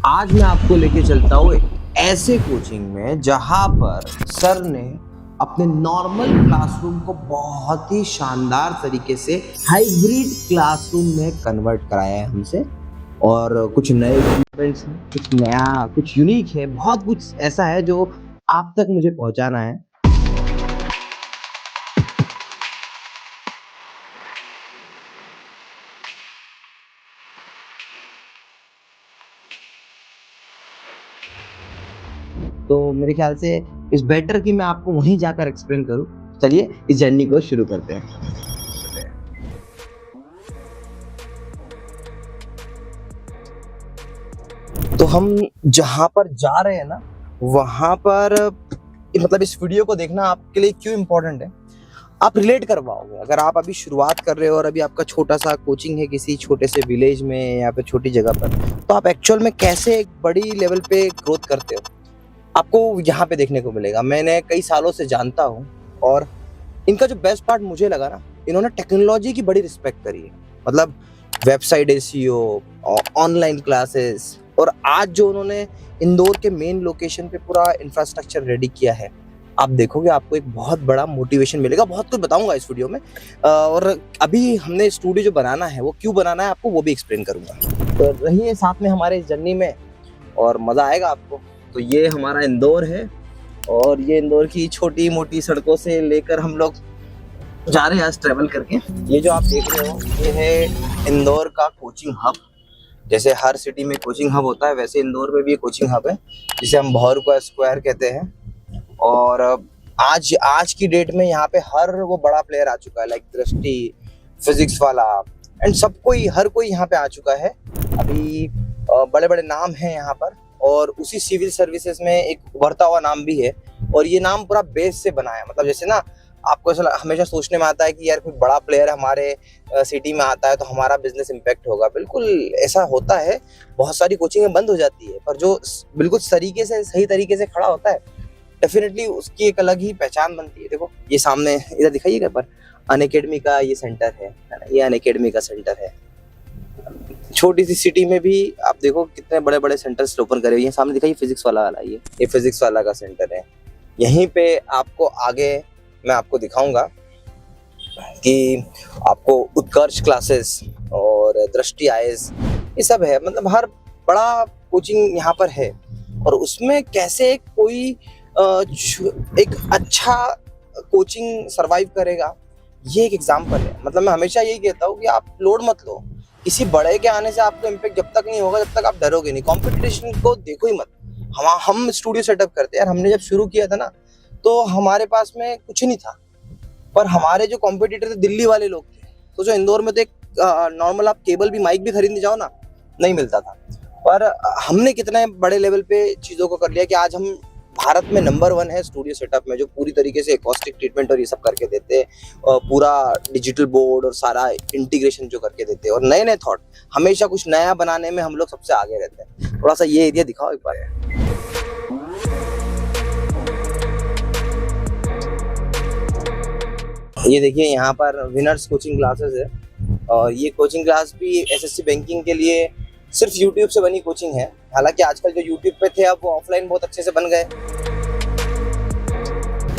आज मैं आपको लेके चलता हूँ एक ऐसे कोचिंग में जहाँ पर सर ने अपने नॉर्मल क्लासरूम को बहुत ही शानदार तरीके से हाइब्रिड क्लासरूम में कन्वर्ट कराया है हमसे। और कुछ नए इक्विपमेंट्स हैं, कुछ नया, कुछ यूनिक है, बहुत कुछ ऐसा है जो आप तक मुझे पहुंचाना है। तो मेरे ख्याल से इस बेटर कि मैं आपको वहीं जाकर एक्सप्लेन करूं। चलिए इस जर्नी को शुरू करते हैं। तो हम जहां पर जा रहे हैं ना, वहां पर मतलब इस वीडियो को देखना आपके लिए क्यों इम्पोर्टेंट है, आप रिलेट कर पाओगे। अगर आप अभी शुरुआत कर रहे हो और अभी आपका छोटा सा कोचिंग है किसी छोटे से विलेज में या फिर छोटी जगह पर, तो आप एक्चुअल में कैसे एक बड़ी लेवल पे ग्रोथ करते हो, आपको यहाँ पे देखने को मिलेगा। मैंने कई सालों से जानता हूँ और इनका जो बेस्ट पार्ट मुझे लगा ना, इन्होंने टेक्नोलॉजी की बड़ी रिस्पेक्ट करी है। मतलब वेबसाइट एसईओ, ऑनलाइन क्लासेस, और आज जो उन्होंने इंदौर के मेन लोकेशन पे पूरा इंफ्रास्ट्रक्चर रेडी किया है, आप देखोगे आपको एक बहुत बड़ा मोटिवेशन मिलेगा। बहुत कुछ बताऊंगा इस वीडियो में, और अभी हमने स्टूडियो जो बनाना है वो क्यों बनाना है आपको वो भी एक्सप्लेन करूंगा। तो रहिए साथ में हमारे इस जर्नी में और मजा आएगा आपको। तो ये हमारा इंदौर है और ये इंदौर की छोटी मोटी सड़कों से लेकर हम लोग जा रहे हैं आज ट्रेवल करके। ये जो आप देख रहे हो ये है इंदौर का कोचिंग हब। जैसे हर सिटी में कोचिंग हब होता है, वैसे इंदौर में भी कोचिंग हब है जिसे हम भौर का स्क्वायर कहते हैं। और आज की डेट में यहाँ पे हर वो बड़ा प्लेयर आ चुका है, लाइक दृष्टि, फिजिक्स वाला, एंड सब कोई, हर कोई यहाँ पे आ चुका है। अभी बड़े बड़े नाम हैं यहाँ पर, और उसी सिविल सर्विसेज में एक उभरता हुआ नाम भी है। और ये नाम पूरा बेस से बना है। मतलब जैसे ना आपको ऐसा हमेशा सोचने में आता है कि यार कोई बड़ा प्लेयर हमारे सिटी में आता है तो हमारा बिजनेस इम्पैक्ट होगा। बिल्कुल ऐसा होता है। बहुत सारी कोचिंगें बंद हो जाती है, पर जो बिल्कुल तरीके से, सही तरीके से खड़ा होता है, डेफिनेटली उसकी एक अलग ही पहचान बनती है। देखो ये सामने इधर दिखाइएगा, पर अनअकैडमी का ये सेंटर है ना, ये अनअकैडमी का सेंटर है। छोटी सी सिटी में भी आप देखो कितने बड़े बड़े सेंटर्स ओपन करे हुए हैं। सामने दिखाइए फिजिक्स वाला ये फिजिक्स वाला का सेंटर है। यहीं पे आपको आगे मैं आपको दिखाऊंगा कि आपको उत्कर्ष क्लासेस और दृष्टि आईएएस ये सब है। मतलब हर बड़ा कोचिंग यहाँ पर है, और उसमें कैसे कोई एक अच्छा कोचिंग सरवाइव करेगा, ये एक एग्जाम्पल है। मतलब मैं हमेशा यही कहता हूँ कि आप लोड मत लो। किसी बड़े के आने से आपको इम्पैक्ट जब तक नहीं होगा, जब तक आप डरोगे नहीं। कंपटीशन को देखो ही मत। हम स्टूडियो सेटअप करते हैं यार। हमने जब शुरू किया था ना, तो हमारे पास में कुछ नहीं था, पर हमारे जो कॉम्पिटिटर थे दिल्ली वाले लोग थे। तो जो इंदौर में तो एक नॉर्मल आप केबल भी, माइक भी खरीदने जाओ ना, नहीं मिलता था। पर हमने कितने बड़े लेवल पे चीज़ों को कर लिया कि आज हम भारत में नंबर 1 है स्टूडियो सेटअप में, जो पूरी तरीके से एकॉस्टिक ट्रीटमेंट और ये सब करके देते हैं, पूरा डिजिटल बोर्ड और सारा इंटीग्रेशन जो करके देते हैं, और नए नए थॉट, हमेशा कुछ नया बनाने में हम लोग सबसे आगे रहते हैं। थोड़ा सा ये एरिया दिखाओ एक बार। ये देखिए यहाँ पर विनर्स कोचिंग क्लासेस है, और ये कोचिंग क्लास भी एसएससी बैंकिंग के लिए सिर्फ यूट्यूब से बनी कोचिंग है। हालांकि आजकल जो यूट्यूब पे थे अब वो ऑफलाइन बहुत अच्छे से बन गए।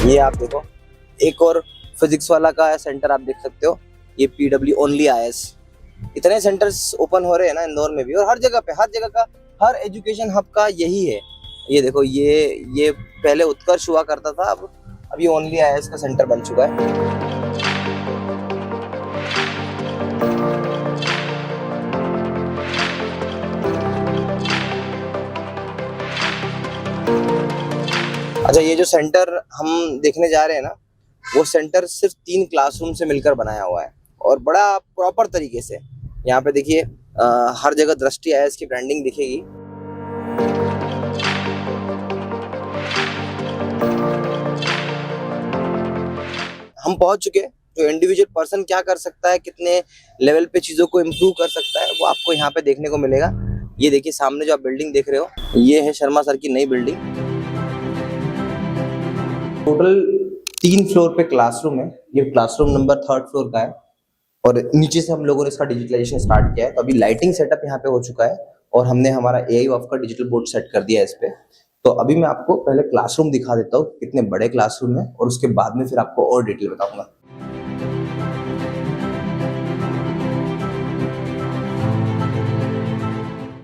ये आप देखो एक और फिजिक्स वाला का सेंटर आप देख सकते हो, ये पीडब्ल्यू ओनली आईएएस। इतने सेंटर्स ओपन हो रहे हैं ना इंदौर में भी, और हर जगह पे, हर जगह का, हर एजुकेशन हब का यही है। ये देखो ये पहले उत्कर्ष हुआ करता था, अब ये ओनली आईएएस का सेंटर बन चुका है। अच्छा, ये जो सेंटर हम देखने जा रहे हैं ना, वो सेंटर सिर्फ 3 क्लासरूम से मिलकर बनाया हुआ है, और बड़ा प्रॉपर तरीके से। यहाँ पे देखिए हर जगह दृष्टि आईएएस की ब्रांडिंग दिखेगी। हम पहुंच चुके हैं। जो इंडिविजुअल पर्सन क्या कर सकता है, कितने लेवल पे चीजों को इम्प्रूव कर सकता है, वो आपको यहाँ पे देखने को मिलेगा। ये देखिए सामने जो आप बिल्डिंग देख रहे हो, ये है शर्मा सर की नई बिल्डिंग। टोटल 3 फ्लोर पे क्लासरूम है। ये क्लासरूम नंबर 3rd फ्लोर का है, और नीचे से हम लोगों ने इसका डिजिटलाइजेशन स्टार्ट किया है। तो अभी लाइटिंग सेटअप यहाँ पे हो चुका है, और हमने हमारा एआई ऑफ का डिजिटल बोर्ड सेट कर दिया है इस पे। तो अभी मैं आपको पहले क्लासरूम दिखा देता हूँ कितने बड़े क्लासरूम है, और उसके बाद में फिर आपको और डिटेल बताऊंगा।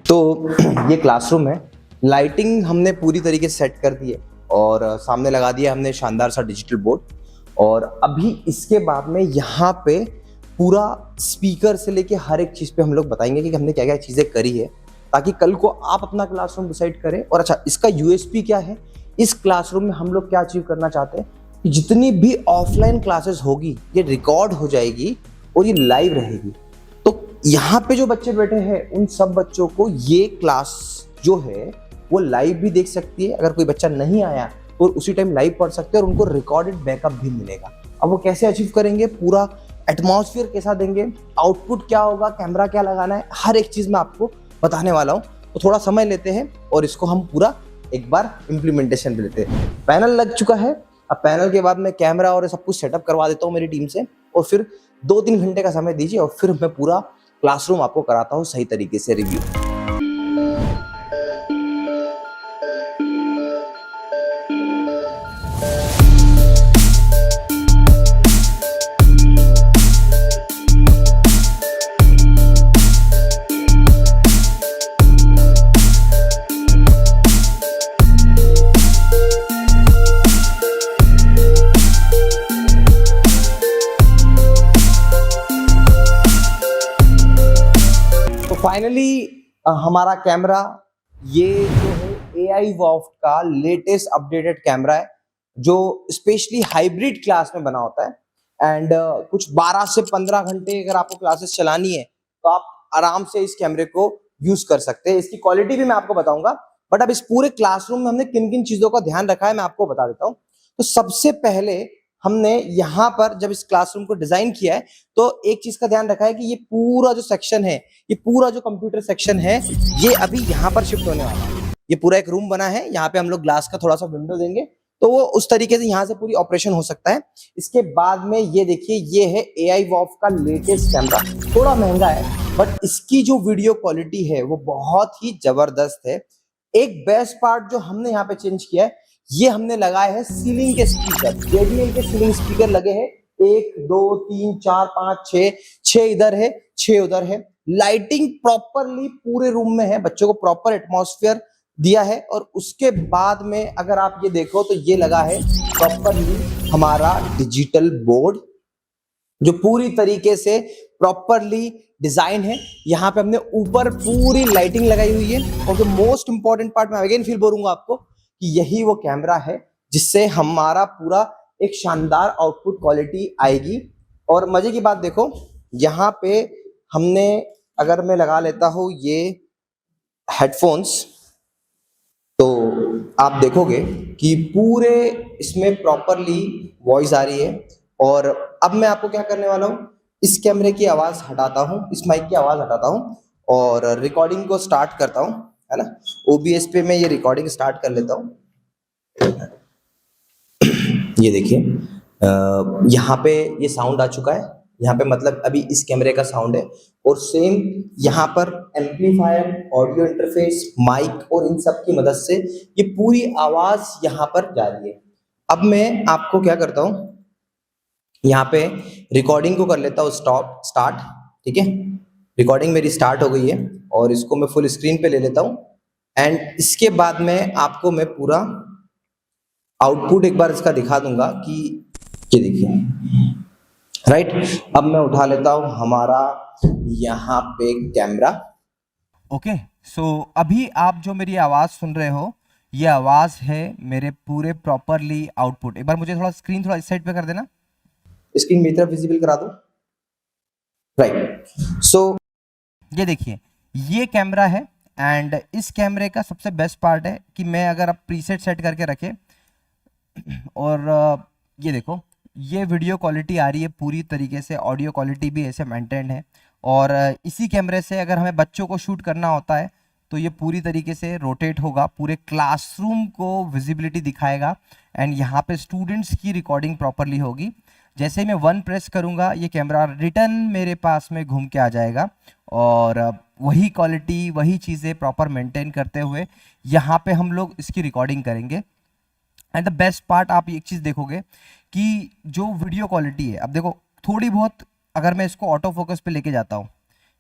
तो ये क्लासरूम है, लाइटिंग हमने पूरी तरीके से सेट कर दी है और सामने लगा दिया हमने शानदार सा डिजिटल बोर्ड। और अभी इसके बाद में यहाँ पे पूरा स्पीकर से लेके हर एक चीज पे हम लोग बताएंगे कि हमने क्या क्या चीजें करी है, ताकि कल को आप अपना क्लासरूम डिसाइड करें। और अच्छा, इसका यूएसपी क्या है, इस क्लासरूम में हम लोग क्या अचीव करना चाहते हैं कि जितनी भी ऑफलाइन क्लासेस होगी ये रिकॉर्ड हो जाएगी और ये लाइव रहेगी। तो यहाँ पे जो बच्चे बैठे हैं उन सब बच्चों को ये क्लास जो है वो लाइव भी देख सकती है। अगर कोई बच्चा नहीं आया तो उसी टाइम लाइव पढ़ सकते हैं और उनको रिकॉर्डेड बैकअप भी मिलेगा। अब वो कैसे अचीव करेंगे, पूरा एटमॉस्फेयर कैसा देंगे, आउटपुट क्या होगा, कैमरा क्या लगाना है, हर एक चीज मैं आपको बताने वाला हूँ। तो थोड़ा समय लेते हैं और इसको हम पूरा एक बार इम्प्लीमेंटेशन पे लेते हैं। पैनल लग चुका है, अब पैनल के बाद मैं कैमरा और सब कुछ सेटअप करवा देता हूँ मेरी टीम से, और फिर 2-3 घंटे का समय दीजिए और फिर मैं पूरा क्लासरूम आपको कराता हूँ सही तरीके से रिव्यू। फाइनली हमारा कैमरा ये जो है एआई वॉफ्ट का लेटेस्ट अपडेटेड कैमरा है, जो स्पेशली हाइब्रिड क्लास में बना होता है। एंड कुछ 12 से 15 घंटे अगर आपको क्लासेस चलानी है तो आप आराम से इस कैमरे को यूज कर सकते हैं। इसकी क्वालिटी भी मैं आपको बताऊंगा, बट अब इस पूरे क्लासरूम में हमने किन किन चीजों का ध्यान रखा है मैं आपको बता देता हूँ। तो सबसे पहले हमने यहाँ पर जब इस क्लासरूम को डिजाइन किया है तो एक चीज का ध्यान रखा है कि ये पूरा जो सेक्शन है, ये पूरा जो कंप्यूटर सेक्शन है, ये अभी यहाँ पर शिफ्ट होने वाला है। ये पूरा एक रूम बना है, यहाँ पे हम लोग ग्लास का थोड़ा सा विंडो देंगे तो वो उस तरीके से यहाँ से पूरी ऑपरेशन हो सकता है। इसके बाद में ये देखिए, ये है एआई वॉफ का लेटेस्ट कैमरा। थोड़ा महंगा है बट इसकी जो वीडियो क्वालिटी है वो बहुत ही जबरदस्त है। एक बेस्ट पार्ट जो हमने यहाँ पे चेंज किया है, ये हमने लगाए हैं सीलिंग के स्पीकर। JBL के सीलिंग स्पीकर लगे हैं, 1 2 3 4 5 6 इधर है, 6 उधर है। लाइटिंग प्रॉपरली पूरे रूम में है, बच्चों को प्रॉपर एटमॉस्फेयर दिया है। और उसके बाद में अगर आप ये देखो तो ये लगा है प्रॉपरली हमारा डिजिटल बोर्ड, जो पूरी तरीके से प्रॉपरली डिजाइन है। यहाँ पे हमने ऊपर पूरी लाइटिंग लगाई हुई है। और जो मोस्ट इंपॉर्टेंट पार्ट मैं अगेन फील बोलूंगा आपको कि यही वो कैमरा है जिससे हमारा पूरा एक शानदार आउटपुट क्वालिटी आएगी। और मजे की बात देखो, यहाँ पे हमने, अगर मैं लगा लेता हूँ ये हेडफोन्स, तो आप देखोगे कि पूरे इसमें प्रॉपरली वॉइस आ रही है। और अब मैं आपको क्या करने वाला हूँ, इस कैमरे की आवाज हटाता हूँ, इस माइक की आवाज हटाता हूँ और रिकॉर्डिंग को स्टार्ट करता हूँ, है ना। OBS पे मैं ये रिकॉर्डिंग स्टार्ट कर लेता हूँ। ये देखिए, यहाँ पे ये साउंड आ चुका है, यहाँ पे मतलब अभी इस कैमरे का साउंड है। और सेम यहाँ पर एम्पलीफायर, ऑडियो इंटरफेस, माइक और इन सब की मदद से ये पूरी आवाज यहाँ पर जा रही है। अब मैं आपको क्या करता हूँ, यहाँ पे रिकॉर्डिंग को कर लेता हूँ स्टार्ट, ठीक है। रिकॉर्डिंग मेरी स्टार्ट हो गई है और इसको मैं फुल स्क्रीन पे ले लेता हूँ। एंड इसके बाद में आपको मैं पूरा आउटपुट एक बार इसका दिखा दूंगा कि ये देखिए, राइट। अब मैं उठा लेता हूँ हमारा यहाँ पे कैमरा। ओके, सो अभी आप जो मेरी आवाज़ सुन रहे हो, ये आवाज़ है मेरे पूरे प्रॉपरली आउटपुट। एक बार मुझे थोड़ा स्क्रीन थोड़ा इस साइड पे कर देना, स्क्रीन मेरी तरफ विजिबल करा दो, राइट। सो ये देखिए, ये कैमरा है। एंड इस कैमरे का सबसे बेस्ट पार्ट है कि मैं अगर आप प्रीसेट सेट करके रखे और ये देखो, ये वीडियो क्वालिटी आ रही है पूरी तरीके से, ऑडियो क्वालिटी भी ऐसे मेंटेन है। और इसी कैमरे से अगर हमें बच्चों को शूट करना होता है तो ये पूरी तरीके से रोटेट होगा, पूरे क्लासरूम को विजिबिलिटी दिखाएगा। एंड यहाँ पे स्टूडेंट्स की रिकॉर्डिंग प्रॉपरली होगी। जैसे ही मैं 1 प्रेस करूँगा ये कैमरा रिटर्न मेरे पास में घूम के आ जाएगा और वही क्वालिटी वही चीज़ें प्रॉपर मेंटेन करते हुए यहाँ पे हम लोग इसकी रिकॉर्डिंग करेंगे। एंड द बेस्ट पार्ट आप एक चीज़ देखोगे कि जो वीडियो क्वालिटी है, अब देखो थोड़ी बहुत अगर मैं इसको ऑटो फोकस पे लेके जाता हूँ,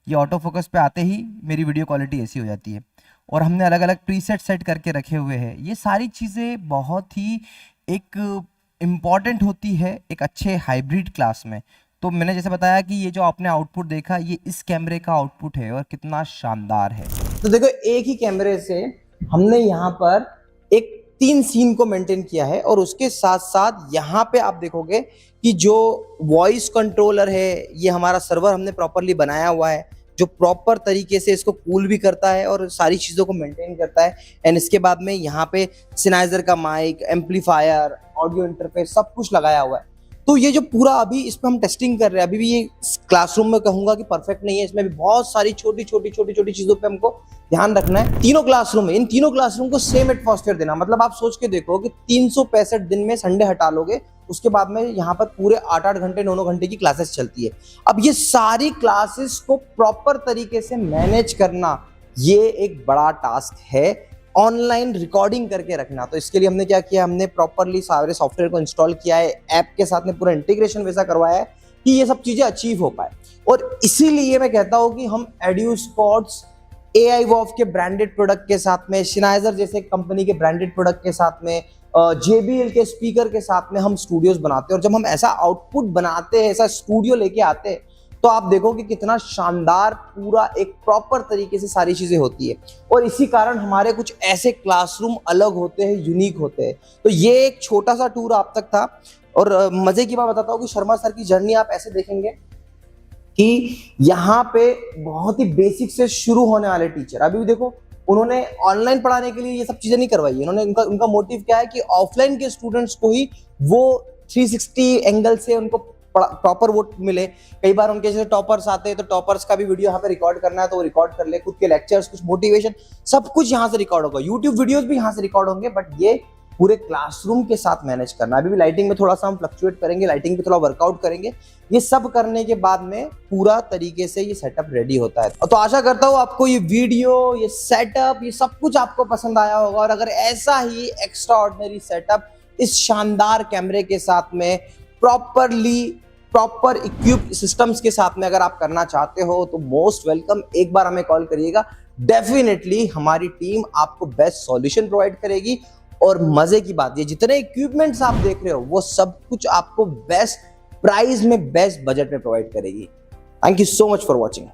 ये ऑटो फोकस पे आते ही मेरी वीडियो क्वालिटी ऐसी हो जाती है। और हमने अलग अलग प्रीसेट सेट करके रखे हुए हैं। ये सारी चीज़ें बहुत ही एक इम्पॉर्टेंट होती है एक अच्छे हाइब्रिड क्लास में। तो मैंने जैसे बताया कि ये जो आपने आउटपुट देखा ये इस कैमरे का आउटपुट है और कितना शानदार है। तो देखो एक ही कैमरे से हमने यहाँ पर एक 3 सीन को मेंटेन किया है और उसके साथ साथ यहाँ पे आप देखोगे कि जो वॉइस कंट्रोलर है ये हमारा सर्वर हमने प्रॉपरली बनाया हुआ है जो प्रॉपर तरीके से इसको कूल भी करता है और सारी चीज़ों को मेंटेन करता है। एंड इसके बाद में यहाँ पे सिनाइजर का माइक, एम्पलीफायर, ऑडियो इंटरफेस सब कुछ लगाया हुआ है। तो ये जो पूरा अभी इस पर हम टेस्टिंग कर रहे हैं, अभी भी ये क्लासरूम में कहूंगा कि परफेक्ट नहीं है, इसमें भी बहुत सारी छोटी छोटी चीजों पे हमको ध्यान रखना है। तीनों क्लासरूम है, इन तीनों क्लासरूम को सेम एटमॉस्फेयर देना। मतलब आप सोच के देखो कि 365 दिन में संडे हटा लोगे, उसके बाद में यहाँ पर पूरे 8-8 घंटे 9-9 घंटे की क्लासेस चलती है। अब ये सारी क्लासेस को प्रॉपर तरीके से मैनेज करना ये एक बड़ा टास्क है, ऑनलाइन रिकॉर्डिंग करके रखना। तो इसके लिए हमने क्या किया, हमने प्रॉपरली सारे सॉफ्टवेयर को इंस्टॉल किया है, ऐप के साथ में पूरा इंटीग्रेशन वैसा करवाया है कि ये सब चीजें अचीव हो पाए। और इसीलिए मैं कहता हूं कि हम एड्यूस्कॉर्ट्स, AIVOV के ब्रांडेड प्रोडक्ट के साथ में, सिनाइजर जैसे कंपनी के ब्रांडेड प्रोडक्ट के साथ में, JBL के स्पीकर के साथ में हम स्टूडियोज बनाते हैं। और जब हम ऐसा आउटपुट बनाते हैं, ऐसा स्टूडियो लेके आते हैं, तो आप देखो कि कितना शानदार पूरा एक प्रॉपर तरीके से सारी चीजें होती है। और इसी कारण हमारे कुछ ऐसे क्लासरूम अलग होते हैं, यूनिक होते हैं। तो ये एक छोटा सा टूर आप तक था। और मजे की बात बताता हूँ कि शर्मा सर की जर्नी आप ऐसे देखेंगे कि यहाँ पे बहुत ही बेसिक से शुरू होने वाले टीचर, अभी भी देखो उन्होंने ऑनलाइन पढ़ाने के लिए ये सब चीजें नहीं करवाई है। उन्होंने उनका मोटिव क्या है कि ऑफलाइन के स्टूडेंट्स को ही वो 360 एंगल से उनको प्रॉपर वो मिले। कई बार उनके जैसे टॉपर्स आते हैं तो टॉपर्स का भी वीडियो यहाँ पे रिकॉर्ड करना है तो वो रिकॉर्ड कर ले, खुद के लेक्चर्स, कुछ मोटिवेशन, सब कुछ यहाँ से रिकॉर्ड होगा। यूट्यूब वीडियोस भी यहाँ से रिकॉर्ड होंगे, बट ये पूरे क्लासरूम के साथ मैनेज करना। अभी भी लाइटिंग में थोड़ा सा हम फ्लक्चुएट करेंगे, लाइटिंग पे थोड़ा वर्कआउट करेंगे। ये सब करने के बाद में पूरा तरीके से ये सेटअप रेडी होता है। तो आशा करता हूँ आपको ये वीडियो, ये सेटअप, ये सब कुछ आपको पसंद आया होगा। और अगर ऐसा ही एक्स्ट्रा ऑर्डिनरी सेटअप इस शानदार कैमरे के साथ में प्रॉपर इक्विप्ड सिस्टम्स के साथ में अगर आप करना चाहते हो तो मोस्ट वेलकम, एक बार हमें कॉल करिएगा। डेफिनेटली हमारी टीम आपको बेस्ट सॉल्यूशन प्रोवाइड करेगी। और मजे की बात, ये जितने इक्विपमेंट्स आप देख रहे हो वो सब कुछ आपको बेस्ट प्राइस में, बेस्ट बजट में प्रोवाइड करेगी। Thank you so much for watching.